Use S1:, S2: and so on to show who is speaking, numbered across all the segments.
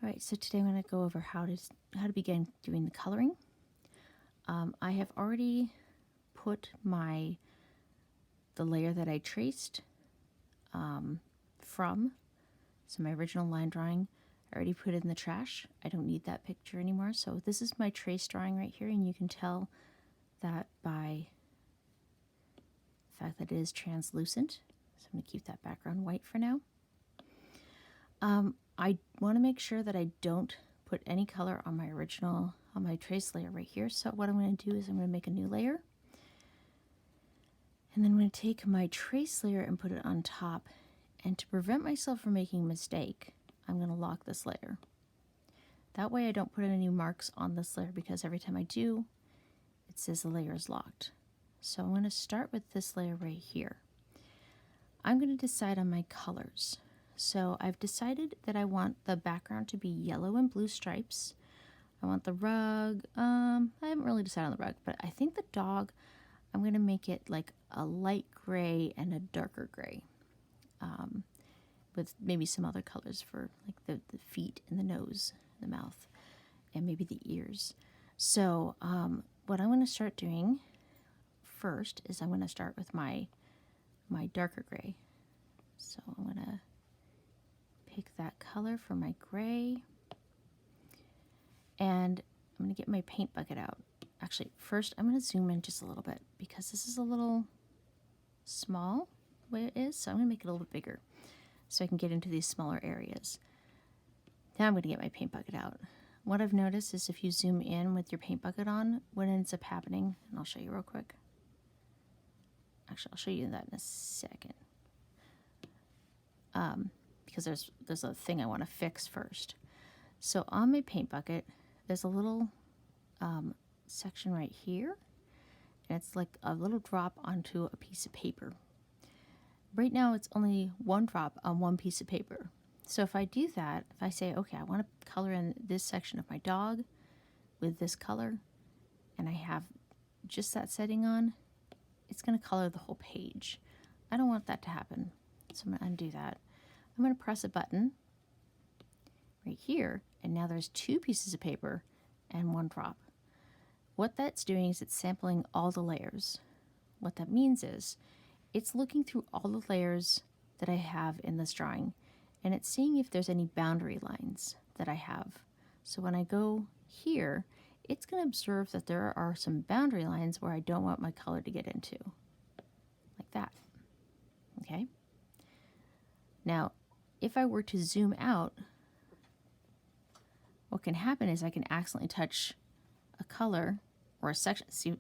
S1: Right, so today I'm going to go over how to begin doing the coloring. I have already put the layer that I traced from, so my original line drawing, I already put it in the trash. I don't need that picture anymore. So this is my trace drawing right here, and you can tell that by the fact that it is translucent. So I'm going to keep that background white for now. I want to make sure that I don't put any color on my trace layer right here. So what I'm going to do is I'm going to make a new layer. And then I'm going to take my trace layer and put it on top. And to prevent myself from making a mistake, I'm going to lock this layer. That way I don't put any marks on this layer, because every time I do, it says the layer is locked. So I'm going to start with this layer right here. I'm going to decide on my colors. So I've decided that I want the background to be yellow and blue stripes. I want the rug, I haven't really decided on the rug, but I think the dog, I'm going to make it like a light gray and a darker gray, with maybe some other colors for like the feet and the nose, the mouth, and maybe the ears. So what I'm going to start doing first is I'm going to start with my darker gray. So I'm going to pick that color for my gray, and I'm going to get my paint bucket out. Actually, first I'm going to zoom in just a little bit, because this is a little small the way it is, so I'm going to make it a little bit bigger so I can get into these smaller areas. Now I'm going to get my paint bucket out. What I've noticed is if you zoom in with your paint bucket on, what ends up happening, and I'll show you real quick. Actually, I'll show you that in a second. Because there's a thing I want to fix first. So on my paint bucket, there's a little section right here, and it's like a little drop onto a piece of paper. Right now it's only one drop on one piece of paper. So if I do that, if I say, okay, I want to color in this section of my dog with this color, and I have just that setting on, it's going to color the whole page. I don't want that to happen, so I'm going to undo that. I'm going to press a button right here, and now there's two pieces of paper and one drop. What that's doing is it's sampling all the layers. What that means is it's looking through all the layers that I have in this drawing, and it's seeing if there's any boundary lines that I have. So when I go here, it's going to observe that there are some boundary lines where I don't want my color to get into, like that. Okay? Now, if I were to zoom out, what can happen is I can accidentally touch a color or a section. See,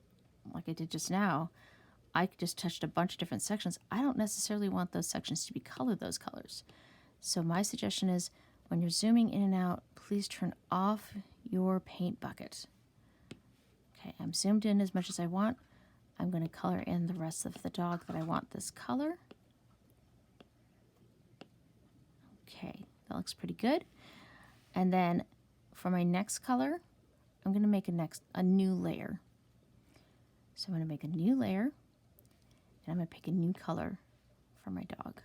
S1: like I did just now, I just touched a bunch of different sections. I don't necessarily want those sections to be colored those colors. So my suggestion is, when you're zooming in and out, please turn off your paint bucket. Okay, I'm zoomed in as much as I want. I'm going to color in the rest of the dog that I want this color. Okay, that looks pretty good. And then for my next color, I'm going to make a new layer. So I'm going to make a new layer, and I'm going to pick a new color for my dog.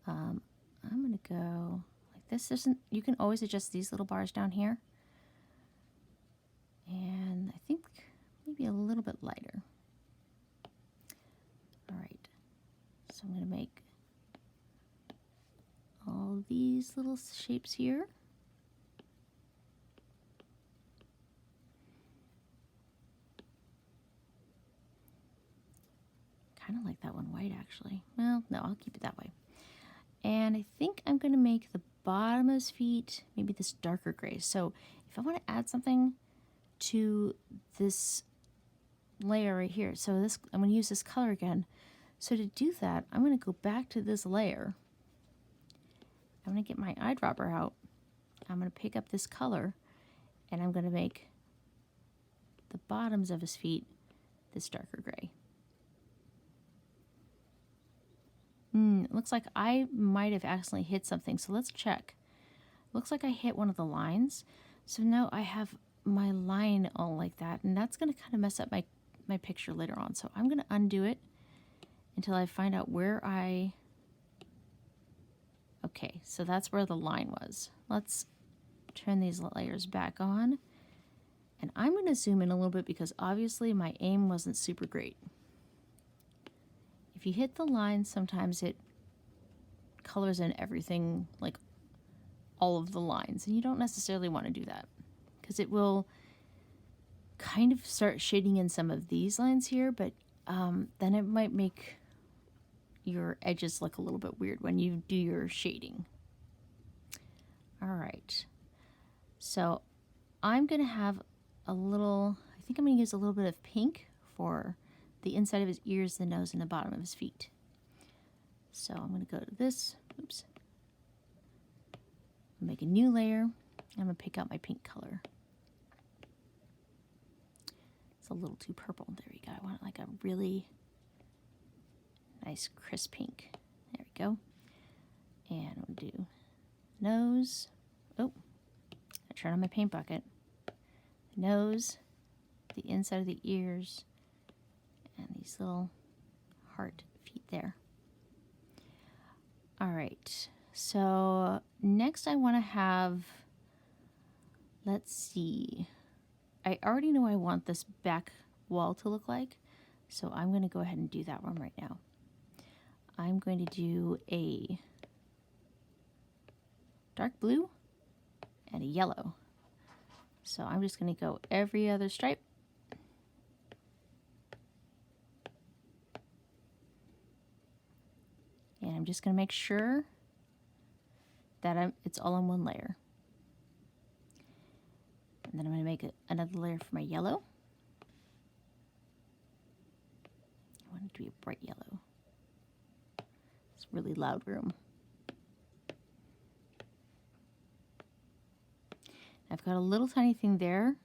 S1: I'm going to go like this. You can always adjust these little bars down here. And I think maybe a little bit lighter. All right, so I'm going to make all these little shapes here. Kind of like that one white, actually. Well, no, I'll keep it that way. And I think I'm going to make the bottom of his feet maybe this darker gray. So if I want to add something to this layer right here, so I'm going to use this color again. So to do that, I'm going to go back to this layer. I'm going to get my eyedropper out. I'm going to pick up this color, and I'm going to make the bottoms of his feet this darker gray. It looks like I might have accidentally hit something, so let's check. Looks like I hit one of the lines. So now I have my line all like that, and that's going to kind of mess up my picture later on. So I'm going to undo it until I find out where Okay, so that's where the line was. Let's turn these layers back on. And I'm going to zoom in a little bit because obviously my aim wasn't super great. If you hit the line, sometimes it colors in everything, like all of the lines, and you don't necessarily want to do that because it will kind of start shading in some of these lines here, but then it might make your edges look a little bit weird when you do your shading. All right, so I'm going to have a little, I think I'm going to use a little bit of pink for the inside of his ears, the nose, and the bottom of his feet. So I'm going to go to this, oops, make a new layer. I'm going to pick out my pink color. It's a little too purple. There we go. I want like a really nice crisp pink. There we go. And we'll do nose. Oh, I turn on my paint bucket. Nose, the inside of the ears, and these little heart feet there. All right, so next I want to have, let's see, I already know I want this back wall to look like, so I'm going to go ahead and do that one right now. I'm going to do a dark blue and a yellow. So I'm just going to go every other stripe. And I'm just going to make sure that it's all on one layer. And then I'm going to make another layer for my yellow. I want it to be a bright yellow. It's a really loud room. I've got a little tiny thing there.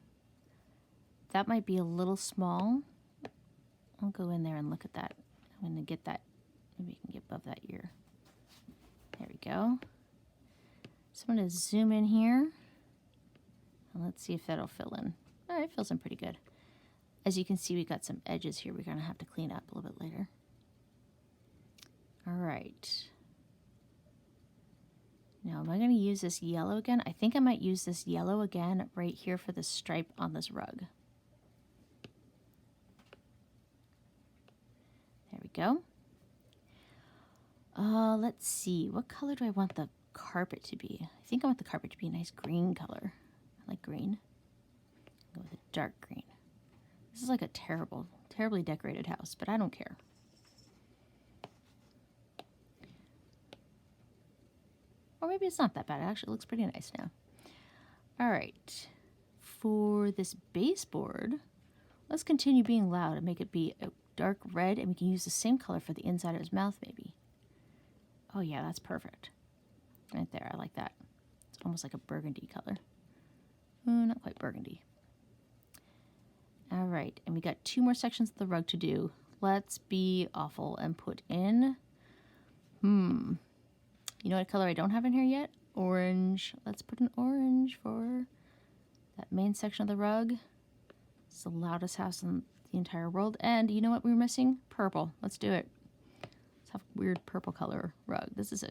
S1: That might be a little small. I'll go in there and look at that. I'm going to get that. Maybe you can get above that ear. There we go. So I'm going to zoom in here. And let's see if that'll fill in. All right, it fills in pretty good. As you can see, we got some edges here we're going to have to clean up a little bit later. All right. Now, am I going to use this yellow again? I think I might use this yellow again right here for the stripe on this rug. There we go. Let's see. What color do I want the carpet to be? I think I want the carpet to be a nice green color. I like green. I'll go with a dark green. This is like a terribly decorated house, but I don't care. Or maybe it's not that bad. It actually looks pretty nice now. All right. For this baseboard, let's continue being loud and make it be a dark red, and we can use the same color for the inside of his mouth maybe. Oh yeah, that's perfect. Right there, I like that. It's almost like a burgundy color. Not quite burgundy. All right, and we got 2 more sections of the rug to do. Let's be awful and put in, you know what color I don't have in here yet? Orange. Let's put an orange for that main section of the rug. It's the loudest house in the entire world. And you know what we're missing? Purple. Let's do it. Let's have a weird purple color rug. This is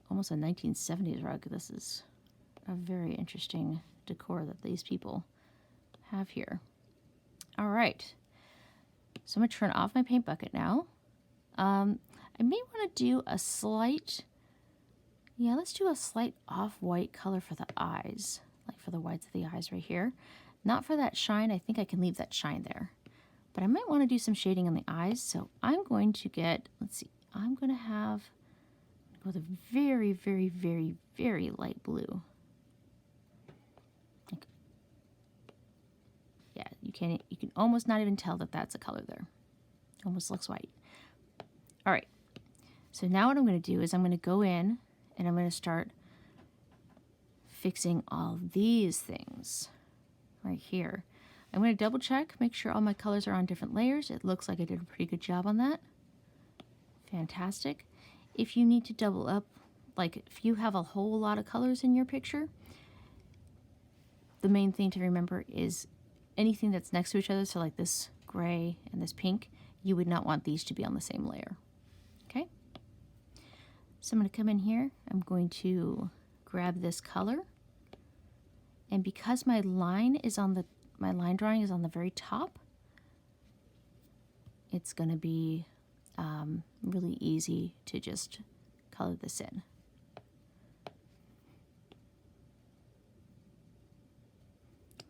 S1: almost a 1970s rug. This is a very interesting decor that these people have here. All right. So I'm going to turn off my paint bucket now. I may want to do a slight, let's do a slight off-white color for the eyes, like for the whites of the eyes right here. Not for that shine. I think I can leave that shine there. But I might want to do some shading on the eyes, so I'm going to get, let's see, I'm going to go with a very, very, very, very light blue. Like, yeah, you can almost not even tell that that's a color there. It almost looks white. All right. So now what I'm going to do is I'm going to go in and I'm going to start fixing all these things right here. I'm going to double check, make sure all my colors are on different layers. It looks like I did a pretty good job on that. Fantastic. If you need to double up, like if you have a whole lot of colors in your picture, the main thing to remember is anything that's next to each other, so like this gray and this pink, you would not want these to be on the same layer. Okay? So I'm going to come in here. I'm going to grab this color, and because my line drawing is on the very top, it's going to be really easy to just color this in.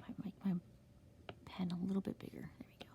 S1: I might make my pen a little bit bigger. There we go.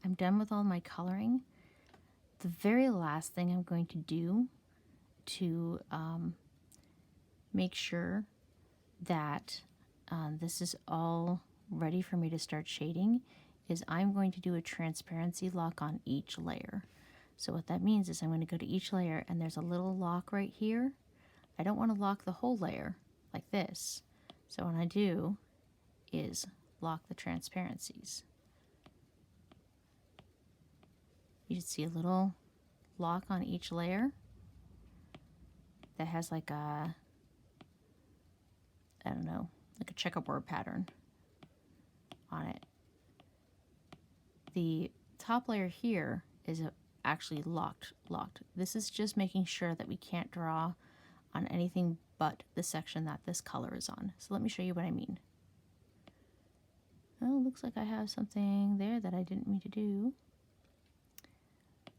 S1: I'm done with all my coloring. The very last thing I'm going to do to make sure that this is all ready for me to start shading is I'm going to do a transparency lock on each layer. So what that means is I'm going to go to each layer and there's a little lock right here. I don't want to lock the whole layer like this. So what I do is lock the transparencies. should see a little lock on each layer that has like a, I don't know, like a checkerboard pattern on it. The top layer here is actually locked. This is just making sure that we can't draw on anything but the section that this color is on. So let me show you what I mean. Oh, looks like I have something there that I didn't mean to do.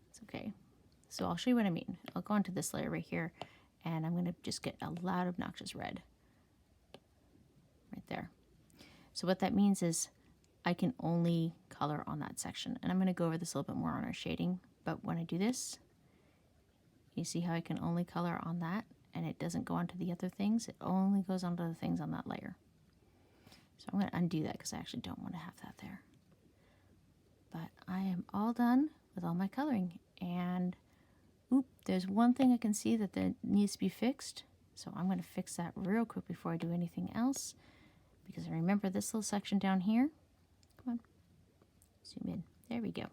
S1: It's okay. So I'll show you what I mean. I'll go onto this layer right here, and I'm going to just get a loud, obnoxious red right there. So what that means is I can only color on that section. And I'm going to go over this a little bit more on our shading. But when I do this, you see how I can only color on that, and it doesn't go onto the other things. It only goes onto the things on that layer. So I'm going to undo that because I actually don't want to have that there. But I am all done with all my coloring. And oop, there's one thing I can see that needs to be fixed. So I'm going to fix that real quick before I do anything else. Because I remember this little section down here. Come on, zoom in. There we go.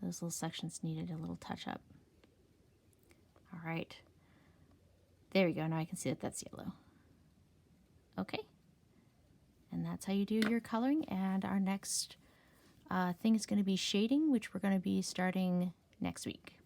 S1: Those little sections needed a little touch up. All right. There we go. Now I can see that that's yellow. Okay. And that's how you do your coloring. And our next thing is going to be shading, which we're going to be starting next week.